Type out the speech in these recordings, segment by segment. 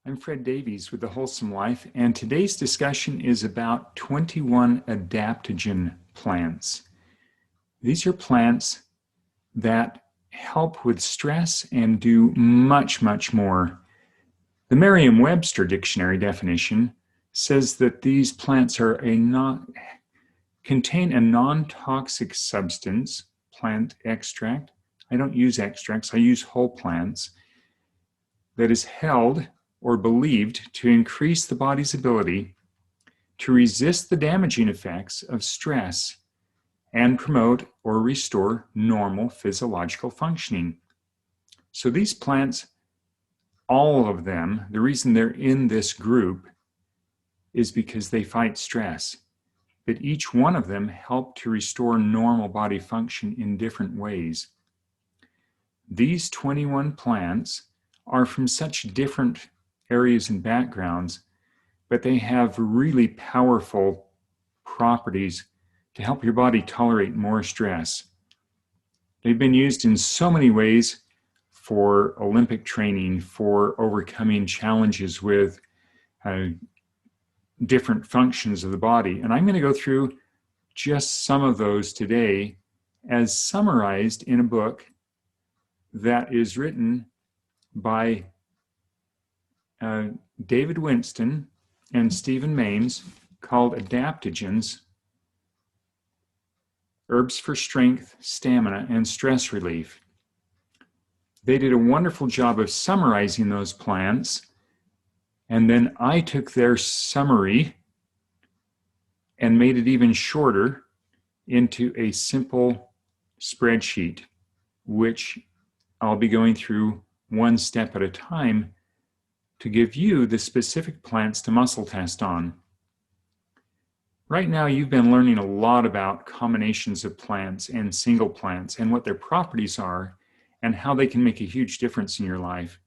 I'm Fred Davies with The Wholesome Life, and today's discussion is about 21 adaptogen plants. These are plants that help with stress and do much, much more. The Merriam-Webster dictionary definition says that these plants are contain a non-toxic substance, plant extract. I don't use extracts, I use whole plants, that is held or believed to increase the body's ability to resist the damaging effects of stress and promote or restore normal physiological functioning. So these plants, all of them, the reason they're in this group is because they fight stress. But each one of them help to restore normal body function in different ways. These 21 plants are from such different areas and backgrounds, but they have really powerful properties to help your body tolerate more stress. They've been used in so many ways for Olympic training, for overcoming challenges with different functions of the body. And I'm going to go through just some of those today as summarized in a book that is written by David Winston and Stephen Maines, called Adaptogens, Herbs for Strength, Stamina, and Stress Relief. They did a wonderful job of summarizing those plants, and then I took their summary and made it even shorter into a simple spreadsheet, which I'll be going through one step at a time to give you the specific plants to muscle test on. Right now, you've been learning a lot about combinations of plants and single plants and what their properties are and how they can make a huge difference in your life.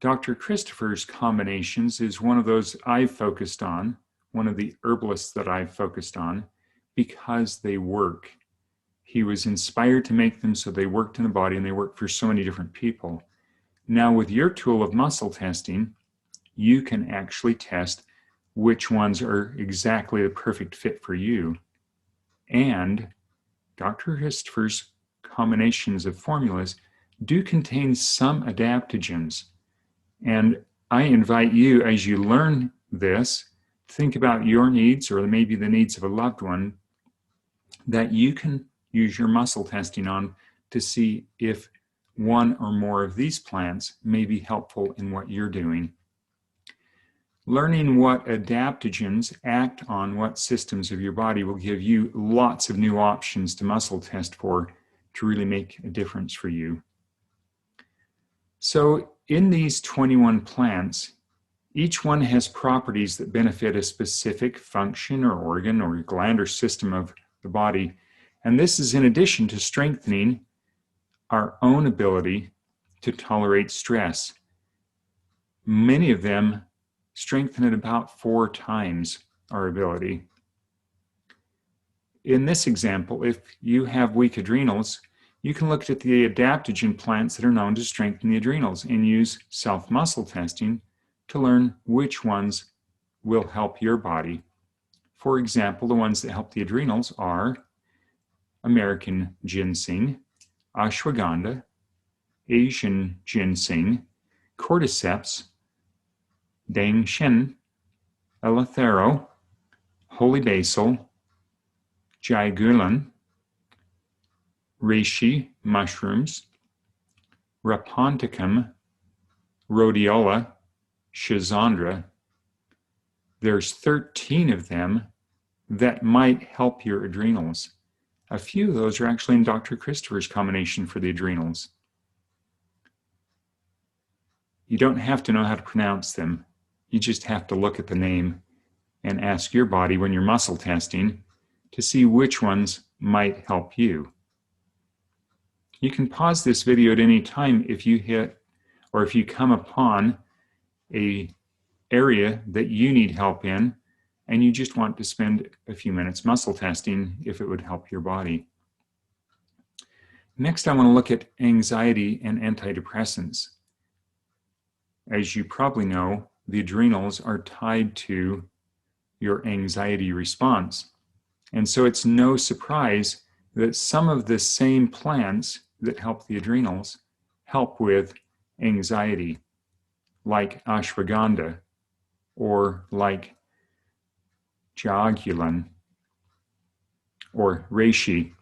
Dr. Christopher's combinations is one of those I've focused on, one of the herbalists that I've focused on, because they work. He was inspired to make them so they worked in the body, and they work for so many different people. Now, with your tool of muscle testing, you can actually test which ones are exactly the perfect fit for you. And Dr. Christopher's combinations of formulas do contain some adaptogens. And I invite you, as you learn this, think about your needs or maybe the needs of a loved one that you can use your muscle testing on to see if one or more of these plants may be helpful in what you're doing. Learning what adaptogens act on what systems of your body will give you lots of new options to muscle test for to really make a difference for you. So in these 21 plants, each one has properties that benefit a specific function or organ or gland or system of the body. And this is in addition to strengthening our own ability to tolerate stress. Many of them strengthen it about 4 times our ability. In this example, if you have weak adrenals, you can look at the adaptogen plants that are known to strengthen the adrenals and use self-muscle testing to learn which ones will help your body. For example, the ones that help the adrenals are American ginseng, ashwagandha, Asian ginseng, cordyceps, dangshen, eleuthero, holy basil, jaigulan, reishi mushrooms, raponticum, rhodiola, schizandra. There's 13 of them that might help your adrenals. A few of those are actually in Dr. Christopher's combination for the adrenals. You don't have to know how to pronounce them. You just have to look at the name and ask your body when you're muscle testing to see which ones might help you. You can pause this video at any time if you hit or if you come upon an area that you need help in and you just want to spend a few minutes muscle testing if it would help your body. Next, I want to look at anxiety and antidepressants. as you probably know, the adrenals are tied to your anxiety response. And so it's no surprise that some of the same plants that help the adrenals help with anxiety, like ashwagandha or like jiaogulan or reishi.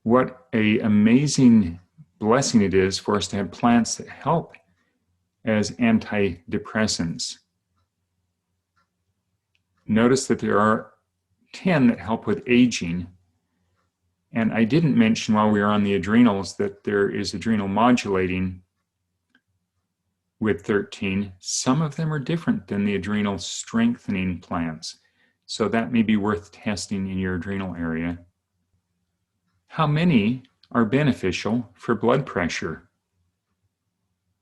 What an amazing blessing it is for us to have plants that help as antidepressants. Notice that there are 10 that help with aging. And I didn't mention while we were on the adrenals that there is adrenal modulating with 13. Some of them are different than the adrenal strengthening plants. So that may be worth testing in your adrenal area. How many are beneficial for blood pressure?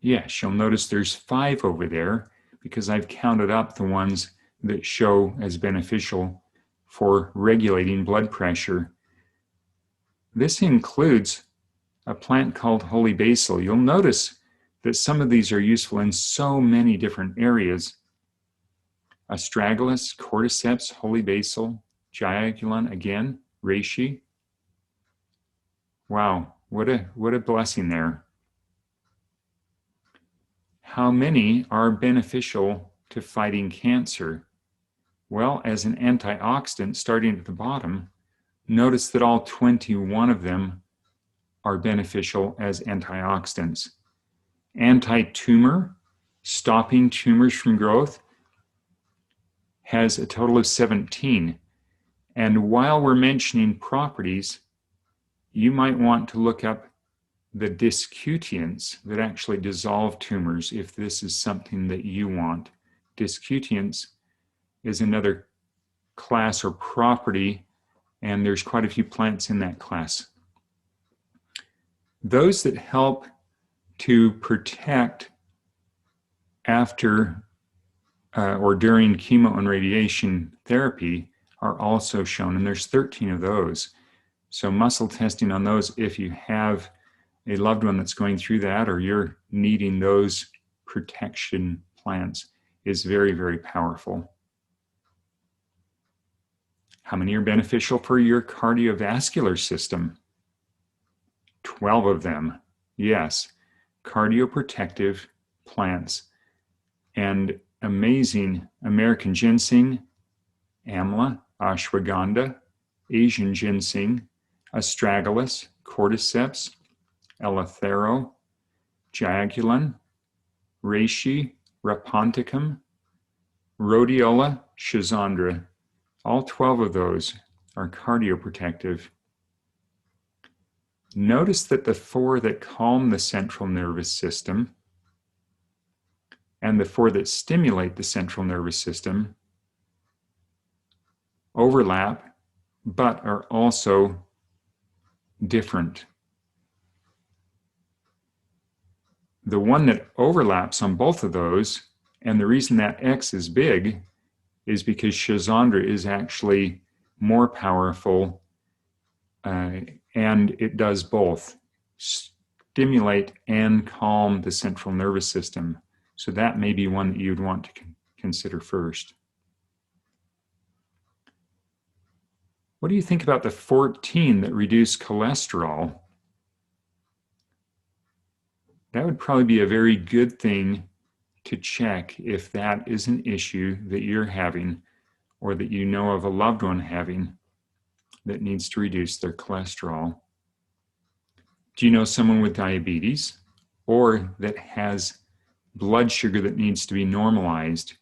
Yes, you'll notice there's 5 over there because I've counted up the ones that show as beneficial for regulating blood pressure. This includes a plant called holy basil. You'll notice that some of these are useful in so many different areas. Astragalus, cordyceps, holy basil, jiaogulan, again, reishi. Wow, what a blessing there. How many are beneficial to fighting cancer? Well, as an antioxidant, starting at the bottom, notice that all 21 of them are beneficial as antioxidants. Anti-tumor, stopping tumors from growth, has a total of 17. And while we're mentioning properties, you might want to look up the discutients that actually dissolve tumors if this is something that you want. Discutients is another class or property, and there's quite a few plants in that class. Those that help to protect after or during chemo and radiation therapy are also shown, and there's 13 of those. So muscle testing on those, if you have a loved one that's going through that or you're needing those protection plants, is very, very powerful. How many are beneficial for your cardiovascular system? 12 of them, yes. Cardioprotective plants. And amazing American ginseng, amla, ashwagandha, Asian ginseng, astragalus, cordyceps, eleuthero, jiaogulan, reishi, raponticum, rhodiola, schizandra. All 12 of those are cardioprotective. Notice that the 4 that calm the central nervous system and the 4 that stimulate the central nervous system overlap, but are also different. The one that overlaps on both of those, and the reason that X is big, is because schizandra is actually more powerful, and it does both stimulate and calm the central nervous system. So that may be one that you'd want to consider first. What do you think about the 14 that reduce cholesterol? That would probably be a very good thing to check if that is an issue that you're having or that you know of a loved one having that needs to reduce their cholesterol. Do you know someone with diabetes or that has blood sugar that needs to be normalized?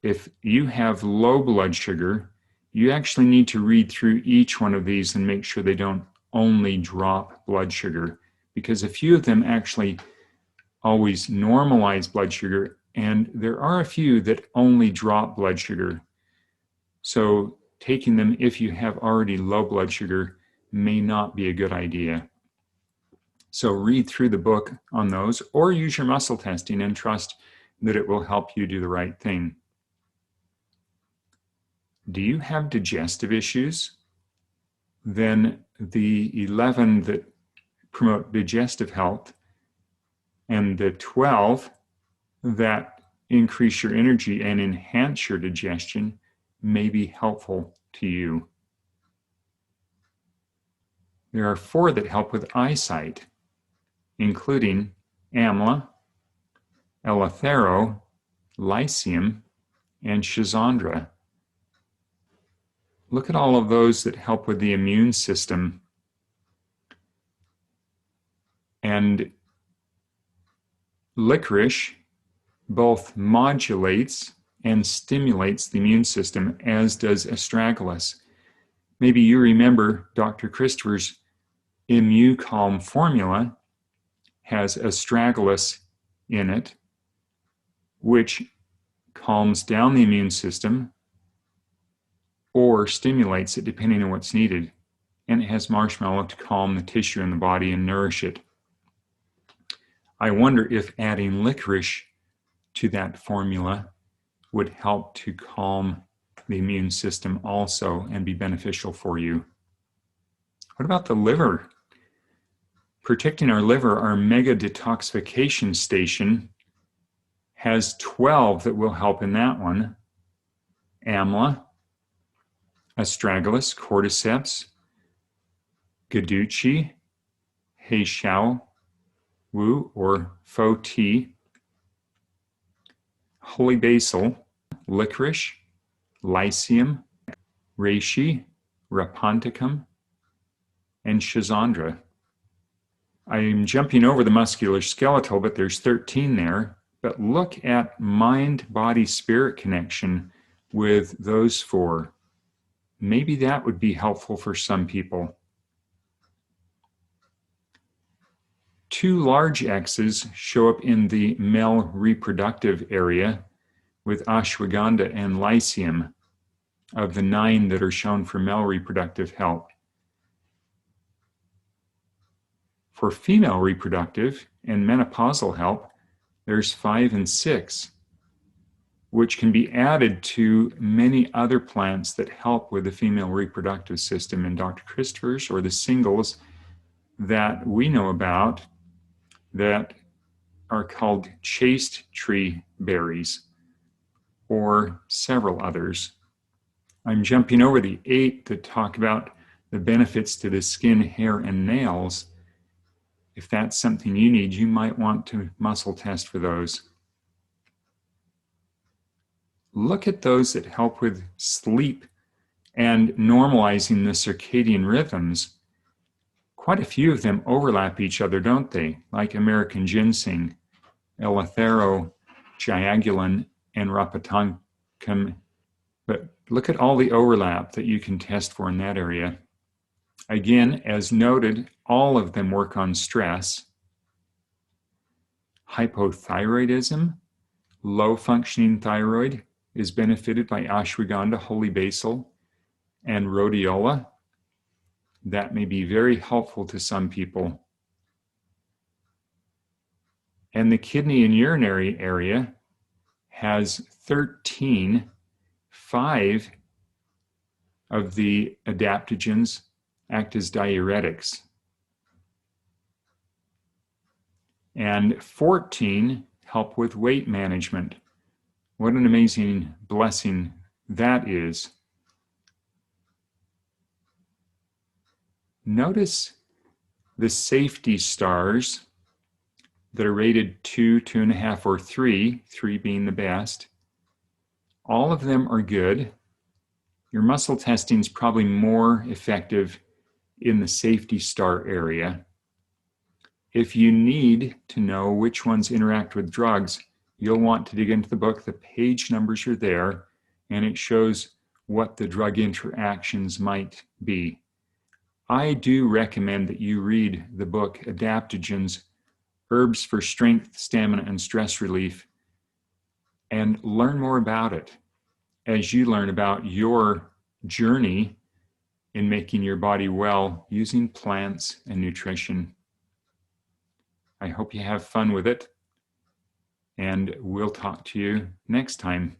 If you have low blood sugar, you actually need to read through each one of these and make sure they don't only drop blood sugar, because a few of them actually always normalize blood sugar, and there are a few that only drop blood sugar. So taking them if you have already low blood sugar may not be a good idea. So read through the book on those or use your muscle testing and trust that it will help you do the right thing. Do you have digestive issues? Then the 11 that promote digestive health And the 12 that increase your energy and enhance your digestion may be helpful to you. There are 4 that help with eyesight, including amla, eleuthero, lycium, and schizandra. Look at all of those that help with the immune system. And licorice both modulates and stimulates the immune system, as does astragalus. Maybe you remember Dr. Christopher's ImmuCalm formula has astragalus in it, which calms down the immune system or stimulates it depending on what's needed. And it has marshmallow to calm the tissue in the body and nourish it. I wonder if adding licorice to that formula would help to calm the immune system also and be beneficial for you. What about the liver? Protecting our liver, our mega detoxification station, has 12 that will help in that one. Amla, astragalus, cordyceps, guduchi, heixiao wu or faux tea, holy basil, licorice, lycium, reishi, raponticum, and schizandra. I'm jumping over the musculoskeletal, but there's 13 there. But look at mind-body-spirit connection with those 4. Maybe that would be helpful for some people. 2 large X's show up in the male reproductive area with ashwagandha and lycium of the 9 that are shown for male reproductive health. For female reproductive and menopausal health, there's 5 and 6, which can be added to many other plants that help with the female reproductive system in Dr. Christopher's, or the singles that we know about that are called chaste tree berries, or several others. I'm jumping over the 8 that talk about the benefits to the skin, hair, and nails. If that's something you need, you might want to muscle test for those. Look at those that help with sleep and normalizing the circadian rhythms. Quite a few of them overlap each other, don't they? Like American ginseng, eleuthero, jiagulan, and raponticum. But look at all the overlap that you can test for in that area. Again, as noted, all of them work on stress. Hypothyroidism, low functioning thyroid, is benefited by ashwagandha, holy basil, and rhodiola. That may be very helpful to some people. And the kidney and urinary area has 13, 5 of the adaptogens act as diuretics. And 14 help with weight management. What an amazing blessing that is. Notice the safety stars that are rated 2, 2.5, or 3, 3 being the best. All of them are good. Your muscle testing is probably more effective in the safety star area. If you need to know which ones interact with drugs, you'll want to dig into the book. The page numbers are there, and it shows what the drug interactions might be. I do recommend that you read the book Adaptogens, Herbs for Strength, Stamina, and Stress Relief, and learn more about it as you learn about your journey in making your body well using plants and nutrition. I hope you have fun with it, and we'll talk to you next time.